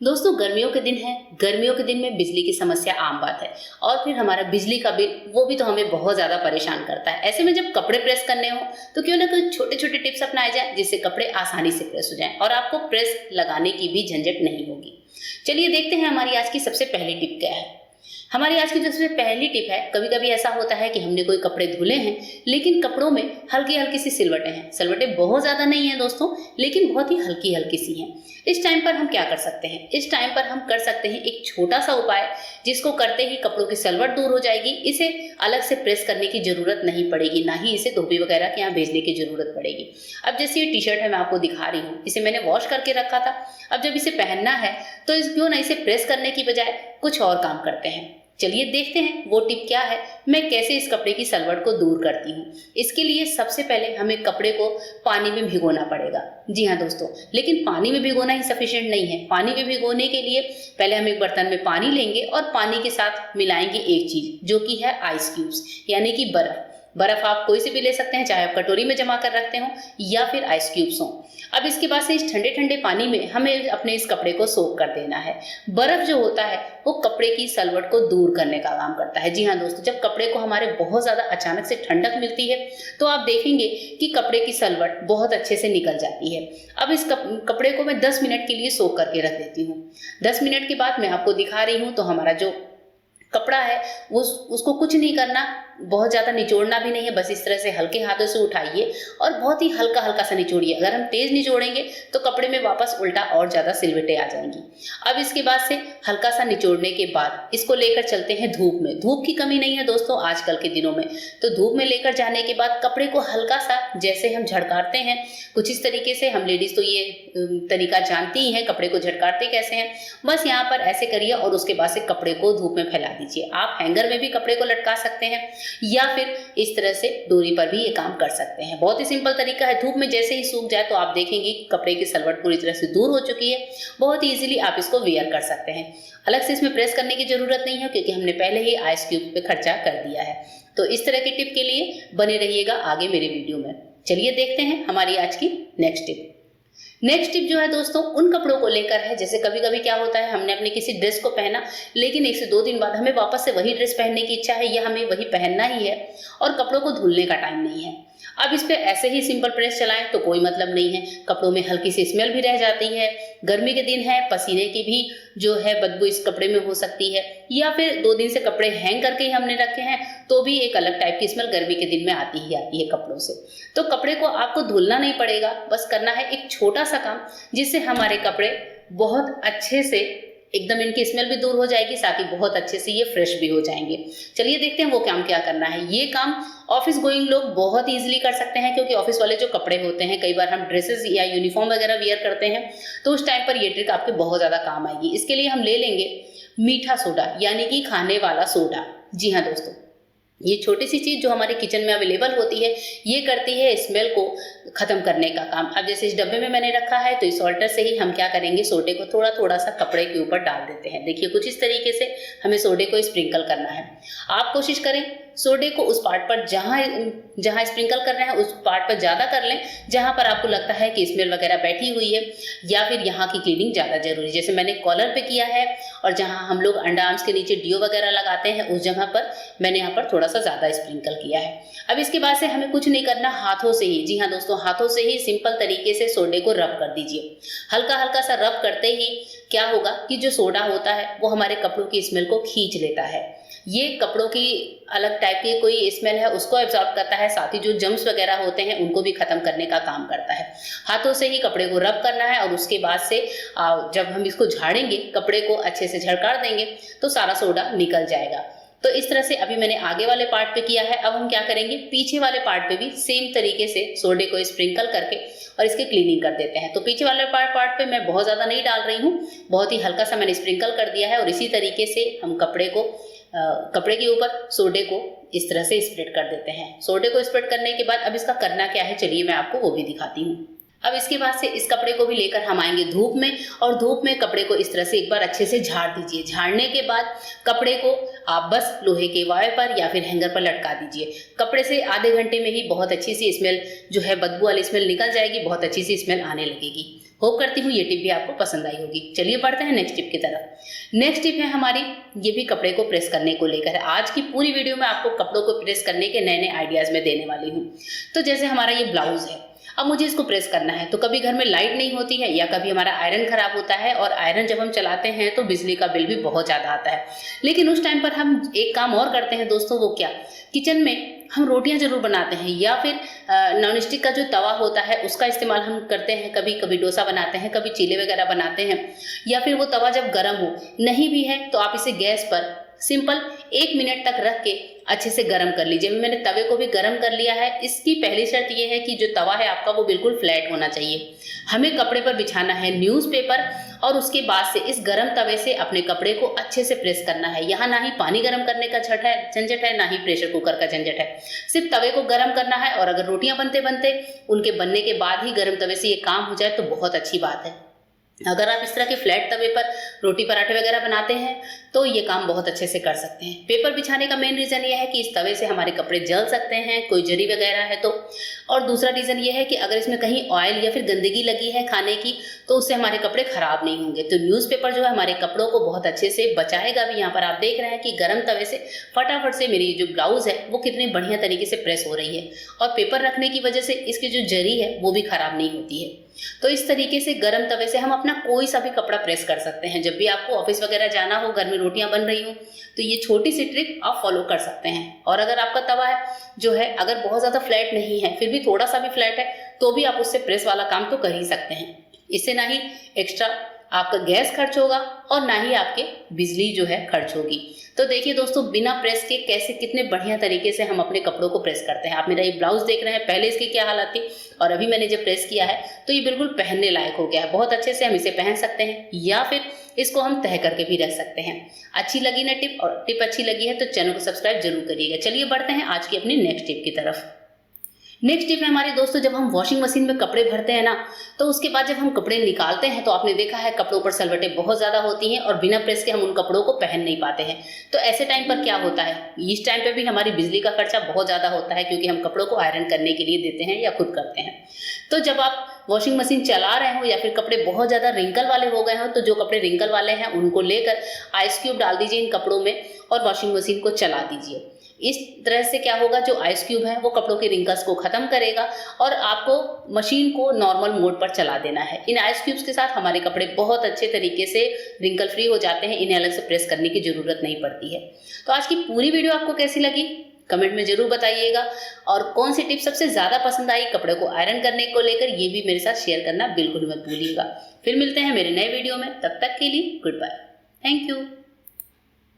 दोस्तों गर्मियों के दिन है। गर्मियों के दिन में बिजली की समस्या आम बात है। और फिर हमारा बिजली का बिल वो भी तो हमें बहुत ज्यादा परेशान करता है। ऐसे में जब कपड़े प्रेस करने हो तो क्यों ना कोई छोटे छोटे टिप्स अपनाए जाए जिससे कपड़े आसानी से प्रेस हो जाएं और आपको प्रेस लगाने की भी झंझट नहीं होगी। चलिए देखते हैं हमारी आज की सबसे पहली टिप क्या है। हमारी आज की जो सबसे पहली टिप है, कभी कभी ऐसा होता है कि हमने कोई कपड़े धुले हैं लेकिन कपड़ों में हल्की हल्की सी सिलवटें हैं। सिलवटें बहुत ज्यादा नहीं है दोस्तों, लेकिन बहुत ही हल्की हल्की सी हैं। इस टाइम पर हम क्या कर सकते हैं? इस टाइम पर हम कर सकते हैं एक छोटा सा उपाय, जिसको करते ही कपड़ों की सिलवट दूर हो जाएगी। इसे अलग से प्रेस करने की जरूरत नहीं पड़ेगी, ना ही इसे धोबी वगैरह के यहाँ भेजने की जरूरत पड़ेगी। अब जैसे ये टी शर्ट है, मैं आपको दिखा रही हूँ, इसे मैंने वॉश करके रखा था। अब जब इसे पहनना है तो इस क्यों ना इसे प्रेस करने की बजाय कुछ और काम करते हैं। चलिए देखते हैं वो टिप क्या है, मैं कैसे इस कपड़े की सलवट को दूर करती हूँ। इसके लिए सबसे पहले हमें कपड़े को पानी में भिगोना पड़ेगा। जी हाँ दोस्तों, लेकिन पानी में भिगोना ही सफिशिएंट नहीं है। पानी में भिगोने के लिए पहले हम एक बर्तन में पानी लेंगे और पानी के साथ मिलाएंगे एक चीज, जो कि है आइस क्यूब्स, यानी कि बर्फ। बर्फ आप कोई से भी ले सकते हैं, चाहे आप कटोरी में जमा कर रखते हो या फिर आइस क्यूब्स हो। अब इसके बाद से इस ठंडे ठंडे पानी में हमें अपने इस कपड़े को सोक कर देना है। बर्फ जो होता है वो कपड़े की सलवट को दूर करने का काम करता है। जी हाँ दोस्तों, जब कपड़े को हमारे बहुत ज्यादा अचानक से ठंडक मिलती है तो आप देखेंगे कि कपड़े की सलवट बहुत अच्छे से निकल जाती है। अब इस कपड़े को मैं 10 मिनट के लिए सोक करके रख देती हूँ। 10 मिनट के बाद मैं आपको दिखा रही हूँ तो हमारा जो कपड़ा है उसको कुछ नहीं करना, बहुत ज्यादा निचोड़ना भी नहीं है। बस इस तरह से हल्के हाथों से उठाइए और बहुत ही हल्का हल्का सा निचोड़िए। अगर हम तेज निचोड़ेंगे तो कपड़े में वापस उल्टा और ज्यादा सिलवटें आ जाएंगी। अब इसके बाद से हल्का सा निचोड़ने के बाद इसको लेकर चलते हैं धूप में। धूप की कमी नहीं है दोस्तों आजकल के दिनों में, तो धूप में लेकर जाने के बाद कपड़े को हल्का सा, जैसे हम झड़काते हैं कुछ इस तरीके से, हम लेडीज तो ये तरीका जानती ही हैं कपड़े को झटकारते कैसे हैं। बस यहाँ पर ऐसे करिए और उसके बाद से कपड़े को धूप में फैला दीजिए। आप हैंगर में भी कपड़े को लटका सकते हैं या फिर इस तरह से डोरी पर भी ये काम कर सकते हैं। बहुत ही सिंपल तरीका है। धूप में जैसे ही सूख जाए तो आप देखेंगे कि कपड़े की सलवट पूरी तरह से दूर हो चुकी है। बहुत ही इजीली आप इसको वेयर कर सकते हैं। अलग से इसमें प्रेस करने की जरूरत नहीं है क्योंकि हमने पहले ही आइस क्यूब पे खर्चा कर दिया है। तो इस तरह की टिप के लिए बने रहिएगा आगे मेरे वीडियो में। चलिए देखते हैं हमारी आज की नेक्स्ट टिप। नेक्स्ट टिप जो है दोस्तों उन कपड़ों को लेकर है, जैसे कभी कभी क्या होता है, हमने अपने किसी ड्रेस को पहना लेकिन 1 से 2 दिन बाद हमें वापस से वही ड्रेस पहनने की इच्छा है या हमें वही पहनना ही है और कपड़ों को धुलने का टाइम नहीं है। अब इस पे ऐसे ही सिंपल प्रेस चलाएं तो कोई मतलब नहीं है। कपड़ों में हल्की सी स्मेल भी रह जाती है। गर्मी के दिन है, पसीने की भी जो है बदबू इस कपड़े में हो सकती है, या फिर 2 दिन से कपड़े हैंग करके ही हमने रखे हैं तो भी एक अलग टाइप की स्मेल गर्मी के दिन में आती ही आती है कपड़ों से। तो कपड़े को आपको धुलना नहीं पड़ेगा, बस करना है एक छोटा सा काम जिससे हमारे कपड़े बहुत अच्छे से, एकदम इनकी स्मेल भी दूर हो जाएगी, साथ ही बहुत अच्छे से ये फ्रेश भी हो जाएंगे। चलिए देखते हैं वो काम क्या करना है। ये काम ऑफिस गोइंग लोग बहुत इजीली कर सकते हैं क्योंकि ऑफिस वाले जो कपड़े होते हैं, कई बार हम ड्रेसेस या यूनिफॉर्म वगैरह वियर करते हैं तो उस टाइम पर ये ट्रिक आपके बहुत ज्यादा काम आएगी। इसके लिए हम ले लेंगे मीठा सोडा, यानी कि खाने वाला सोडा। जी हाँ दोस्तों, ये छोटी सी चीज जो हमारे किचन में अवेलेबल होती है ये करती है स्मेल को खत्म करने का काम। अब जैसे इस डब्बे में मैंने रखा है तो इस ऑल्टर से ही हम क्या करेंगे, सोडे को थोड़ा थोड़ा सा कपड़े के ऊपर डाल देते हैं। देखिए कुछ इस तरीके से हमें सोडे को स्प्रिंकल करना है। आप कोशिश करें सोडे को उस पार्ट पर जहां जहां स्प्रिंकल कर रहे हैं उस पार्ट पर ज्यादा कर लें जहां पर आपको लगता है कि स्मेल वगैरह बैठी हुई है, या फिर यहाँ की क्लीनिंग ज्यादा जरूरी है। जैसे मैंने कॉलर पे किया है और जहां हम लोग अंडर आर्म्स के नीचे डीओ वगैरह लगाते हैं उस जगह पर मैंने यहाँ पर थोड़ा सा ज्यादा स्प्रिंकल किया है। अब इसके बाद से हमें कुछ नहीं करना, हाथों से ही, जी हाँ दोस्तों, हाथों से ही सिंपल तरीके से सोडे को रब कर दीजिए। हल्का हल्का सा रब करते ही क्या होगा कि जो सोडा होता है वो हमारे कपड़ों की स्मेल को खींच लेता है। ये कपड़ों की अलग टाइप की कोई स्मेल है उसको एब्जॉर्ब करता है, साथ ही जो जम्स वगैरह होते हैं उनको भी खत्म करने का काम करता है। हाथों से ही कपड़े को रब करना है और उसके बाद से जब हम इसको झाड़ेंगे, कपड़े को अच्छे से झड़कार देंगे तो सारा सोडा निकल जाएगा। तो इस तरह से अभी मैंने आगे वाले पार्ट पे किया है। अब हम क्या करेंगे, पीछे वाले पार्ट पे भी सेम तरीके से सोडे को स्प्रिंकल करके और इसकी क्लीनिंग कर देते हैं। तो पीछे वाले पार्ट पे मैं बहुत ज्यादा नहीं डाल रही हूँ, बहुत ही हल्का सा मैंने स्प्रिंकल कर दिया है और इसी तरीके से हम कपड़े के ऊपर सोडे को इस तरह से स्प्रेड कर देते हैं। सोडे को स्प्रेड करने के बाद अब इसका करना क्या है, चलिए मैं आपको वो भी दिखाती हूँ। अब इसके बाद से इस कपड़े को भी लेकर हम आएंगे धूप में, और धूप में कपड़े को इस तरह से एक बार अच्छे से झाड़ दीजिए। झाड़ने के बाद कपड़े को आप बस लोहे के वायर पर या फिर हैंगर पर लटका दीजिए। कपड़े से आधे घंटे में ही बहुत अच्छी सी स्मेल जो है, बदबू वाली स्मेल निकल जाएगी, बहुत अच्छी सी स्मेल आने लगेगी। होप करती हूँ ये टिप भी आपको पसंद आई होगी। चलिए बढ़ते हैं नेक्स्ट टिप की तरफ। नेक्स्ट टिप है हमारी, ये भी कपड़े को प्रेस करने को लेकर है। आज की पूरी वीडियो में आपको कपड़ों को प्रेस करने के नए नए आइडियाज में देने वाली हूँ। तो जैसे हमारा ये ब्लाउज है, अब मुझे इसको प्रेस करना है, तो कभी घर में लाइट नहीं होती है या कभी हमारा आयरन खराब होता है, और आयरन जब हम चलाते हैं तो बिजली का बिल भी बहुत ज़्यादा आता है। लेकिन उस टाइम पर हम एक काम और करते हैं दोस्तों, वो क्या, किचन में हम रोटियां जरूर बनाते हैं, या फिर नॉन स्टिक का जो तवा होता है उसका इस्तेमाल हम करते हैं। कभी कभी डोसा बनाते हैं, कभी चीले वगैरह बनाते हैं, या फिर वो तवा जब गर्म हो, नहीं भी है तो आप इसे गैस पर सिंपल 1 मिनट तक रख के अच्छे से गर्म कर लीजिए। मैंने तवे को भी गर्म कर लिया है। इसकी पहली शर्त ये है कि जो तवा है आपका वो बिल्कुल फ्लैट होना चाहिए। हमें कपड़े पर बिछाना है न्यूज़पेपर, और उसके बाद से इस गर्म तवे से अपने कपड़े को अच्छे से प्रेस करना है। यहाँ ना ही पानी गर्म करने का झंझट है, ना ही प्रेशर कुकर का झंझट है। सिर्फ तवे को गर्म करना है, और अगर रोटियां बनते बनते उनके बनने के बाद ही गर्म तवे से ये काम हो जाए तो बहुत अच्छी बात है। अगर आप इस तरह के फ्लैट तवे पर रोटी पराठे वगैरह बनाते हैं तो ये काम बहुत अच्छे से कर सकते हैं। पेपर बिछाने का मेन रीज़न ये है कि इस तवे से हमारे कपड़े जल सकते हैं, कोई जरी वगैरह है तो। और दूसरा रीज़न ये है कि अगर इसमें कहीं ऑयल या फिर गंदगी लगी है खाने की, तो उससे हमारे कपड़े खराब नहीं होंगे। तो न्यूज़पेपर जो है हमारे कपड़ों को बहुत अच्छे से बचाएगा भी। यहाँ पर आप देख रहे हैं कि गर्म तवे से फटाफट से मेरी जो ब्लाउज़ है वो कितने बढ़िया तरीके से प्रेस हो रही है, और पेपर रखने की वजह से इसकी जो जरी है वो भी खराब नहीं होती है। तो इस तरीके से गर्म तवे से हम अपना कोई सा भी कपड़ा प्रेस कर सकते हैं। जब भी आपको ऑफिस वगैरह जाना हो, घर में रोटियां बन रही हो, तो ये छोटी सी ट्रिक आप फॉलो कर सकते हैं। और अगर आपका तवा है जो है अगर बहुत ज़्यादा फ्लैट नहीं है, फिर भी थोड़ा सा भी फ्लैट है, तो भी आप उससे प्रेस वाला काम तो कर ही सकते हैं। इससे ना ही एक्स्ट्रा आपका गैस खर्च होगा और ना ही आपके बिजली जो है खर्च होगी। तो देखिए दोस्तों, बिना प्रेस के कैसे कितने बढ़िया तरीके से हम अपने कपड़ों को प्रेस करते हैं। आप मेरा ये ब्लाउज देख रहे हैं, पहले इसकी क्या हालत थी और अभी मैंने जब प्रेस किया है तो ये बिल्कुल पहनने लायक हो गया है। बहुत अच्छे से हम इसे पहन सकते हैं, या फिर इसको हम तह करके भी रख सकते हैं। अच्छी लगी ना टिप, और टिप अच्छी लगी है तो चैनल को सब्सक्राइब जरूर करिएगा। चलिए बढ़ते हैं आज की अपनी नेक्स्ट टिप की तरफ। नेक्स्ट टिप है हमारे दोस्तों, जब हम वॉशिंग मशीन में कपड़े भरते हैं ना, तो उसके बाद जब हम कपड़े निकालते हैं तो आपने देखा है कपड़ों पर सलवटें बहुत ज़्यादा होती हैं और बिना प्रेस के हम उन कपड़ों को पहन नहीं पाते हैं। तो ऐसे टाइम पर क्या होता है, इस टाइम पे भी हमारी बिजली का खर्चा बहुत ज़्यादा होता है, क्योंकि हम कपड़ों को आयरन करने के लिए देते हैं या खुद करते हैं। तो जब आप वॉशिंग मशीन चला रहे हो या फिर कपड़े बहुत ज़्यादा रिंकल वाले हो गए हो, तो जो कपड़े रिंकल वाले हैं उनको लेकर आइस क्यूब डाल दीजिए इन कपड़ों में और वॉशिंग मशीन को चला दीजिए। इस तरह से क्या होगा, जो आइस क्यूब है वो कपड़ों के रिंकल्स को खत्म करेगा और आपको मशीन को नॉर्मल मोड पर चला देना है। इन आइस क्यूब्स के साथ हमारे कपड़े बहुत अच्छे तरीके से रिंकल फ्री हो जाते हैं, इन्हें अलग से प्रेस करने की जरूरत नहीं पड़ती है। तो आज की पूरी वीडियो आपको कैसी लगी कमेंट में जरूर बताइएगा, और कौन सी टिप सबसे ज़्यादा पसंद आई कपड़े को आयरन करने को लेकर, ये भी मेरे साथ शेयर करना बिल्कुल मत भूलिएगा। फिर मिलते हैं मेरे नए वीडियो में, तब तक के लिए गुड बाय, थैंक यू।